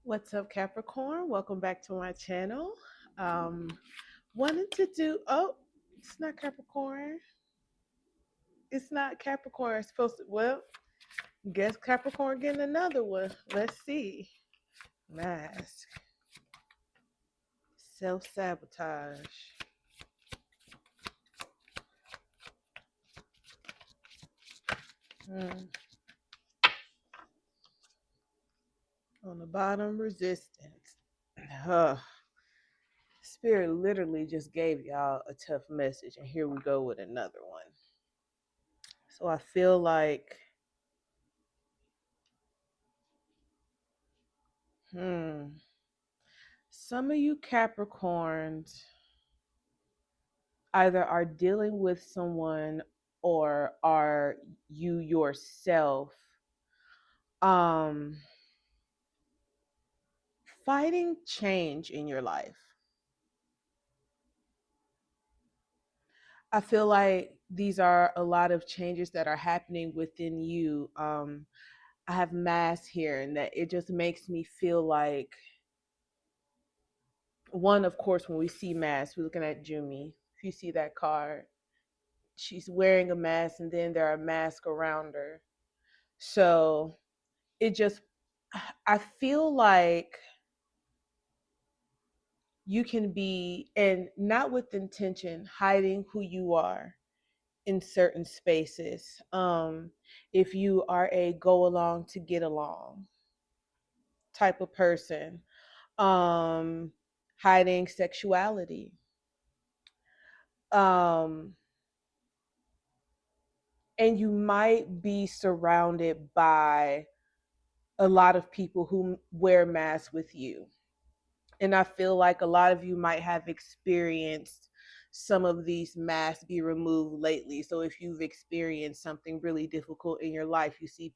What's up, Capricorn? Welcome back to my channel. Um, Wanted to do, oh, it's not Capricorn. It's not Capricorn. It's supposed to, well, guess Capricorn getting another one. Let's see. Mask. Self sabotage. On the bottom, resistance. Huh. Spirit literally just gave y'all a tough message, and here we go with another one. So I feel like, some of you Capricorns either are dealing with someone or are you yourself um fighting change in your life. I feel like these are a lot of changes that are happening within you. I have mass here, and that it just makes me feel like, one, of course, when we see mass, we're looking at Jumi. If you see that card, she's wearing a mask, and then there are masks around her. So it just, I feel like you can be, and not with intention, hiding who you are in certain spaces. If you are a go along to get along type of person, um, hiding sexuality, um, and you might be surrounded by a lot of people who wear masks with you. And I feel like a lot of you might have experienced some of these masks be removed lately. So if you've experienced something really difficult in your life, you see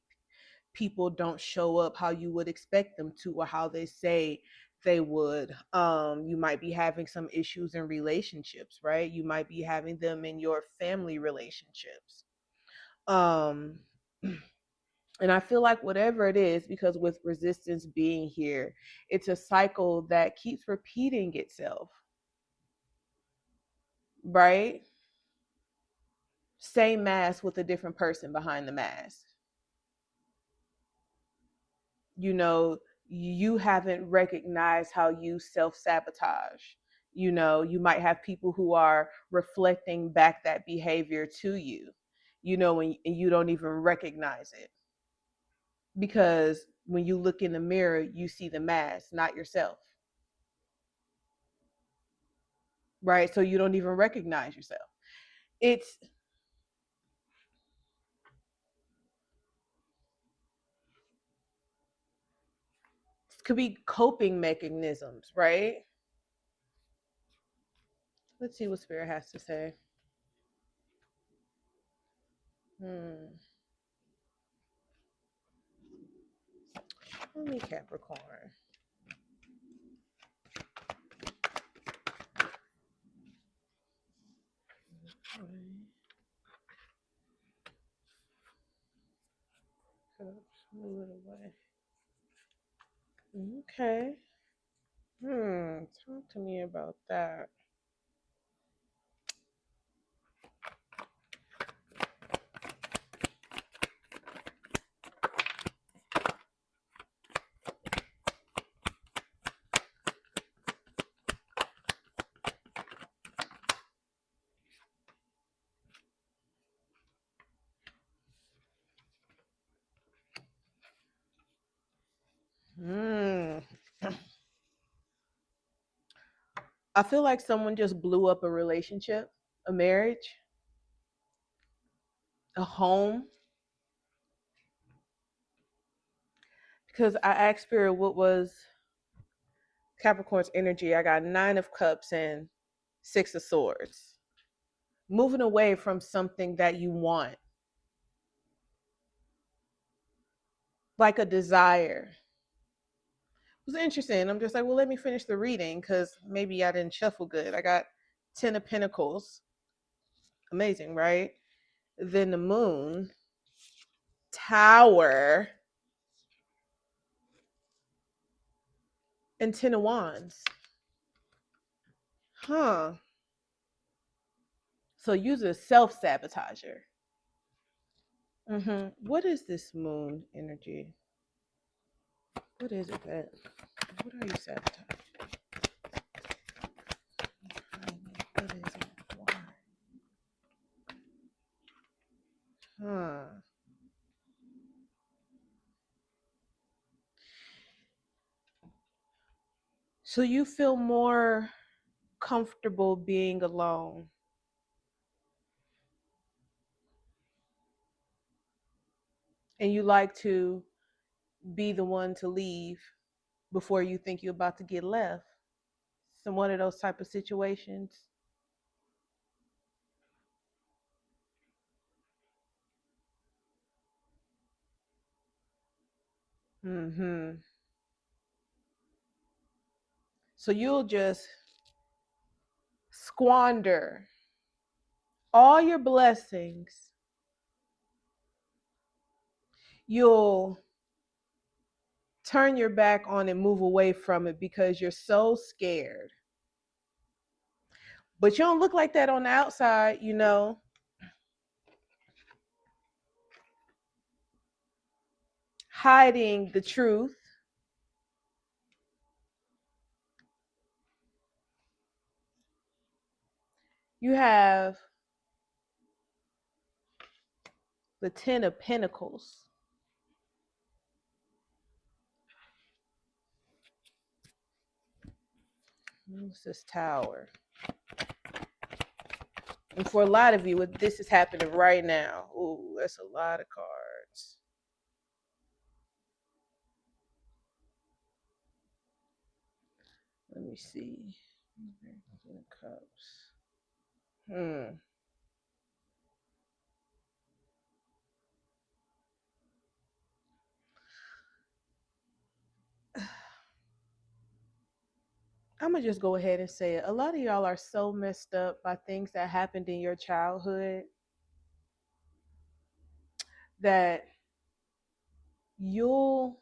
people don't show up how you would expect them to or how they say they would. You might be having some issues in relationships, right? You might be having them in your family relationships. Um, and I feel like whatever it is, because with resistance being here, it's a cycle that keeps repeating itself, right? Same mask with a different person behind the mask. You know, you haven't recognized how you self sabotage. You know, you might have people who are reflecting back that behavior to you, and you don't even recognize it, because when you look in the mirror, you see the mask, not yourself, right? So you don't even recognize yourself. It's it could be coping mechanisms, right? Let's see what Spirit has to say. Hmm. Let me Capricorn. Move it away. Okay. Talk to me about that. Hmm. I feel like someone just blew up a relationship, a marriage, a home. Because I asked Spirit what was Capricorn's energy. I got 9 of Cups and 6 of Swords. Moving away from something that you want, like a desire. It was interesting. I'm just like, well, let me finish the reading because maybe I didn't shuffle good. I got 10 of Pentacles. Amazing, right? Then the Moon, Tower, and Ten of Wands. Huh. So you're a self-sabotager. What is this moon energy? What is it that? What are you sabotaging? What is it? Why? Huh. So you feel more comfortable being alone. And you like to be the one to leave before you think you're about to get left. Some one of those type of situations. Mm-hmm. So you'll just squander all your blessings. You'll turn your back on and move away from it because you're so scared. But you don't look like that on the outside, you know. Hiding the truth. You have the Ten of Pentacles. What's this Tower? And for a lot of you, this is happening right now. Ooh, that's a lot of cards. Let me see. Ten of Cups. Hmm. I'm gonna just go ahead and say it. A lot of y'all are so messed up by things that happened in your childhood that you'll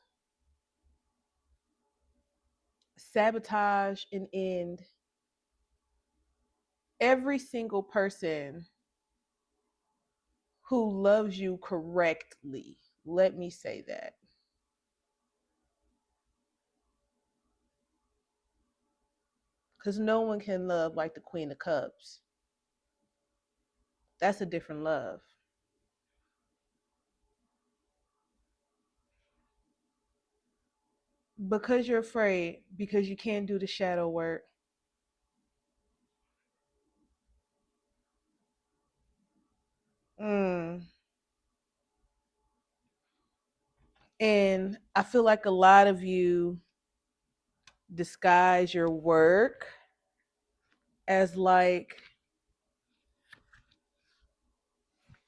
sabotage and end every single person who loves you correctly. Let me say that. Because no one can love like the Queen of Cups. That's a different love. Because you're afraid, because you can't do the shadow work. Mm. And I feel like a lot of you disguise your work as like,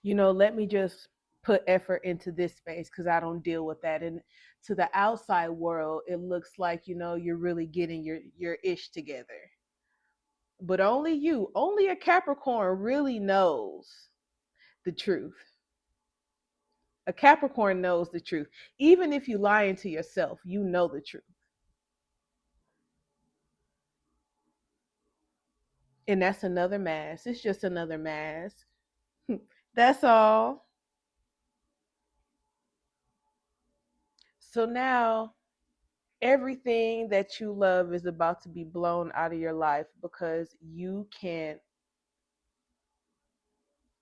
let me just put effort into this space because I don't deal with that. And to the outside world, it looks like, you're really getting your ish together. But only a Capricorn really knows the truth. A Capricorn knows the truth. Even if you lying to yourself, you know the truth. And that's another mask. It's just another mask. That's all. So now everything that you love is about to be blown out of your life because you can't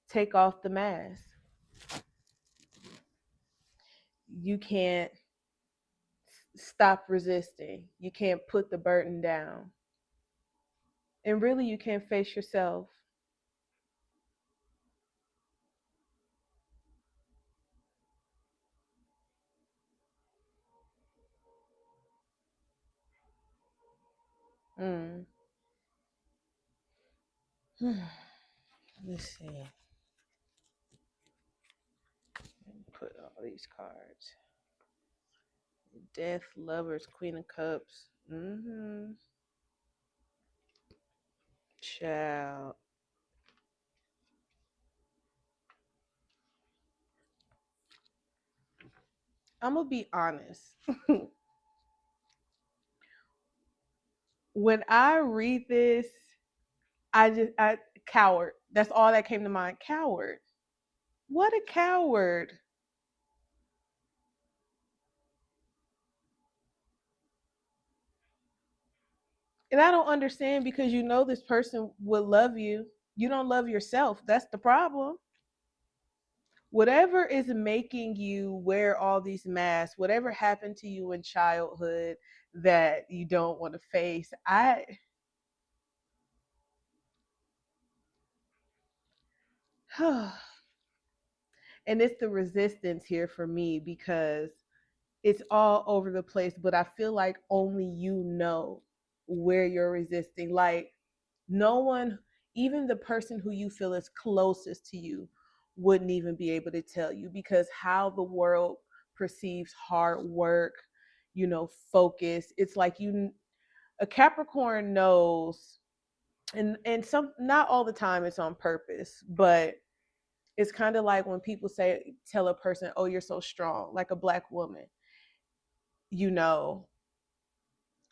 take off the mask. You can't stop resisting. You can't put the burden down. And really, you can't face yourself. Mm. Let's see. Put all these cards. Death, Lovers, Queen of Cups. Mm-hmm. Child. I'm gonna be honest. When I read this, I coward. That's all that came to mind. Coward. What a coward. And I don't understand because you know this person would love you. You don't love yourself. That's the problem. Whatever is making you wear all these masks, whatever happened to you in childhood that you don't want to face, and it's the resistance here for me because it's all over the place, but I feel like only you know where you're resisting. Like, no one, even the person who you feel is closest to you, wouldn't even be able to tell you because how the world perceives hard work, focus. It's like a Capricorn knows, and some, not all the time it's on purpose, but it's kind of like when people tell a person, "Oh, you're so strong," like a black woman, you know,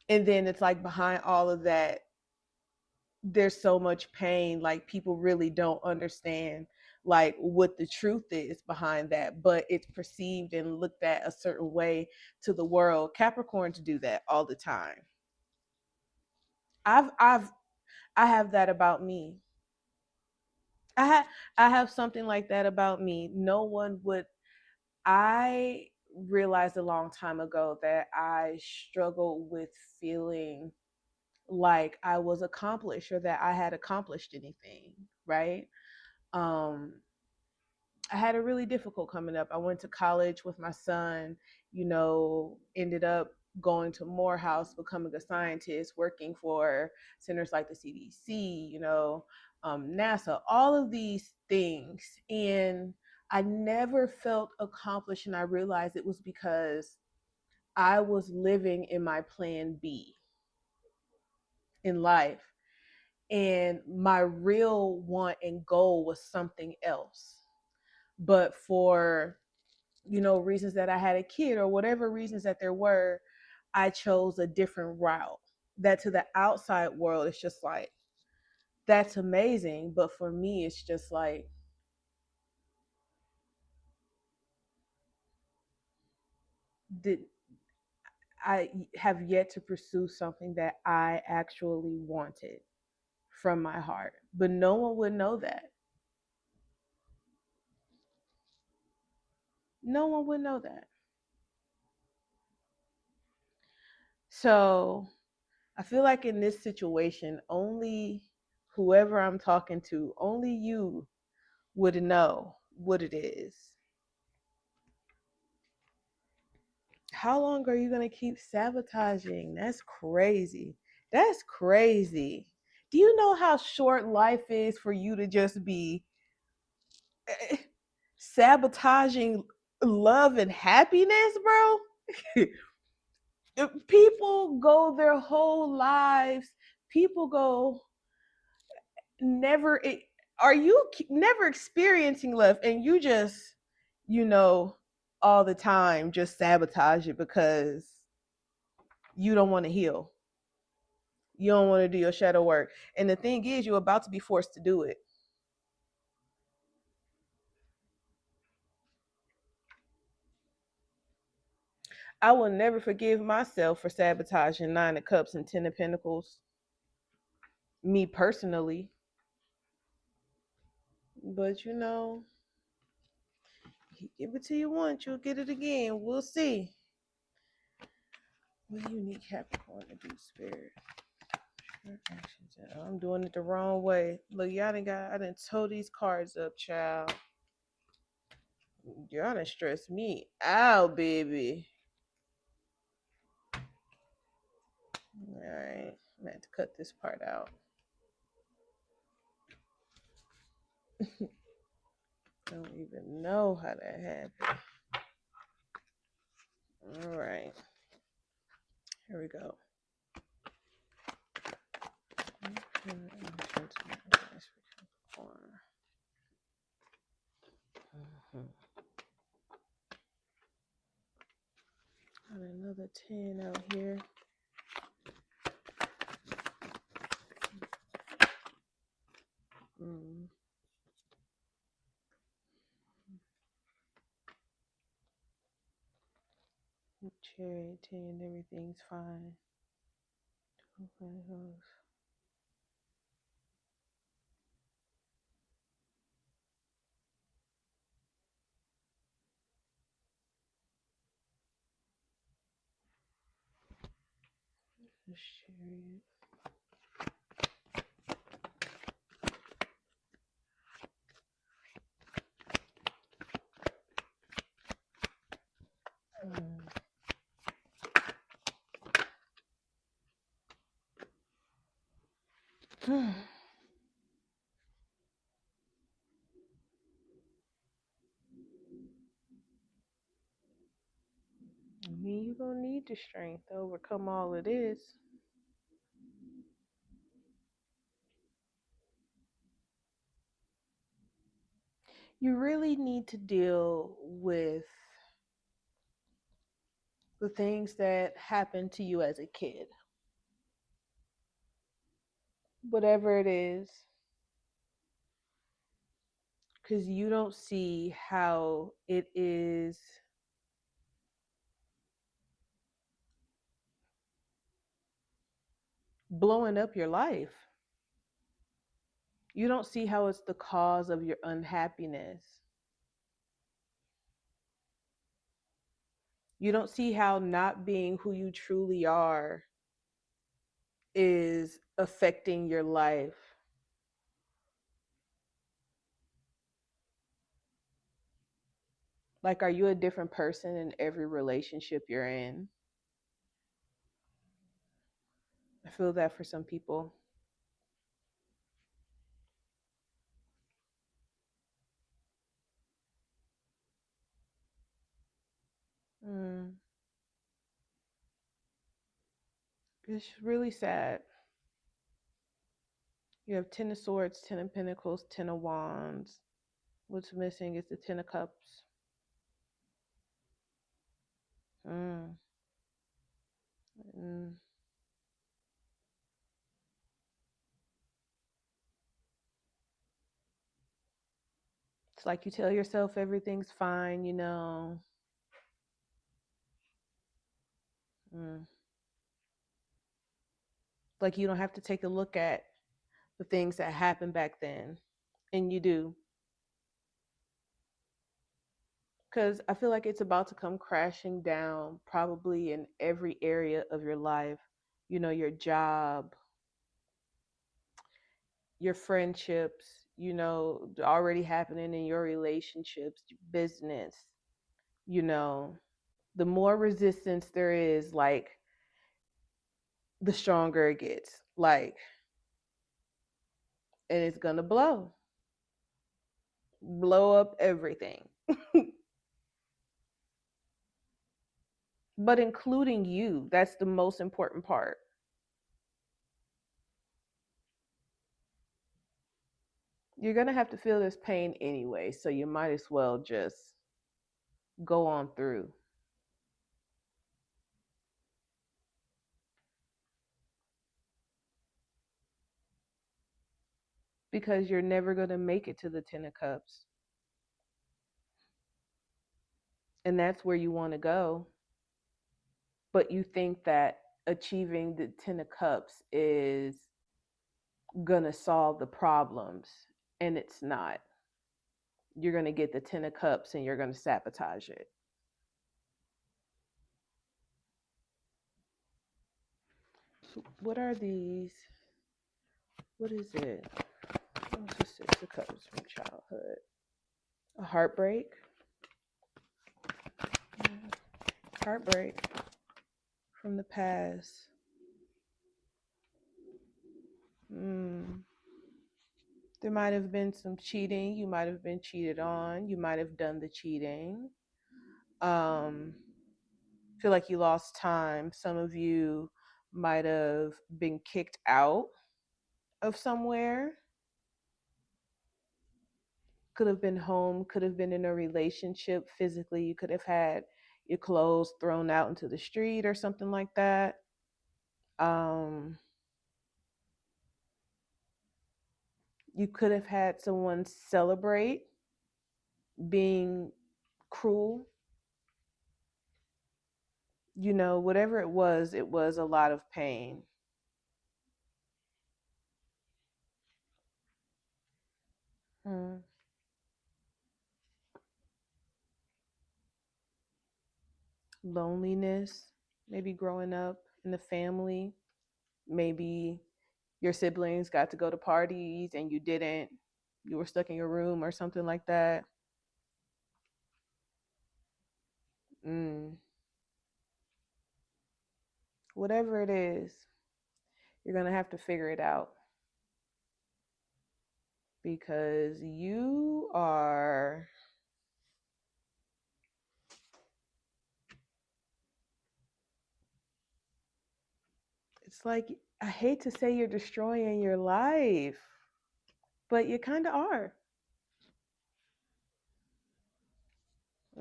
and then it's like behind all of that there's so much pain, like people really don't understand like what the truth is behind that, but it's perceived and looked at a certain way to the world. Capricorns do that all the time. I have that about me. I have something like that about me. No one would. I realized a long time ago that I struggle with feeling like I was accomplished or that I had accomplished anything, right? Um, I had a really difficult coming up. I went to college with my son, ended up going to Morehouse, becoming a scientist, working for centers like the CDC, NASA, all of these things. And I never felt accomplished. And I realized it was because I was living in my plan B in life. And my real want and goal was something else. But for, reasons that I had a kid or whatever reasons that there were, I chose a different route. That to the outside world, it's just like, that's amazing. But for me, it's just like, did I have yet to pursue something that I actually wanted from my heart. But no one would know that. No one would know that. So I feel like in this situation, only whoever I'm talking to, only you would know what it is. How long are you going to keep sabotaging? That's crazy. That's crazy. Do you know how short life is for you to just be sabotaging love and happiness, bro? People go their whole lives, people go never, are you never experiencing love and you just, you know all the time just sabotage it because you don't want to heal, you don't want to do your shadow work, and the thing is you're about to be forced to do it. I will never forgive myself for sabotaging Nine of Cups and Ten of Pentacles, me personally. But he give it to you once, you'll get it again. We'll see. What do you need Capricorn to do, Spirit? I'm doing it the wrong way. Look, I done tow these cards up, child. Y'all done stress me out, baby. Alright. I'm gonna have to cut this part out. I don't even know how that happened. Alright. Here we go. Got another 10 out here. Chariot 10, everything's fine. Okay, the Chariot. Hmm. I mean, you're gonna need the strength to overcome all of this. You really need to deal with the things that happened to you as a kid. Whatever it is, because you don't see how it is blowing up your life. You don't see how it's the cause of your unhappiness. You don't see how not being who you truly are is affecting your life. Like, are you a different person in every relationship you're in? I feel that for some people. Mm, it's really sad. You have 10 of Swords, 10 of Pentacles, 10 of Wands. What's missing is the 10 of Cups. Mm, mm. It's like you tell yourself everything's fine, you know. Mm. Like you don't have to take a look at the things that happened back then. And you do. Because I feel like it's about to come crashing down probably in every area of your life. You know, your job, your friendships, you know, already happening in your relationships, business, you know. The more resistance there is, like, the stronger it gets. Like, and it's going to blow up everything. But including you, that's the most important part. You're going to have to feel this pain anyway, so you might as well just go on through because you're never going to make it to the 10 of cups. And that's where you want to go. But you think that achieving the 10 of cups is going to solve the problems, and it's not. You're going to get the 10 of cups and you're going to sabotage it. So what are these? What is it? What's the 6 of cups from childhood? A heartbreak. Heartbreak from the past. Mm. There might have been some cheating. You might have been cheated on. You might have done the cheating. Feel like you lost time. Some of you might have been kicked out of somewhere. Could have been home, could have been in a relationship physically. You could have had your clothes thrown out into the street or something like that. Um, you could have had someone celebrate being cruel whatever it was a lot of pain. Mm. Loneliness, maybe growing up in the family, maybe your siblings got to go to parties and you didn't. You were stuck in your room or something like that. Mm. Whatever it is, you're going to have to figure it out because you are, it's like, I hate to say you're destroying your life, but you kind of are.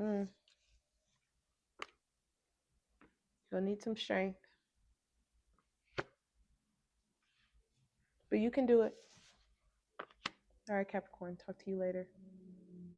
Mm. You'll need some strength, but you can do it. All right, Capricorn, talk to you later.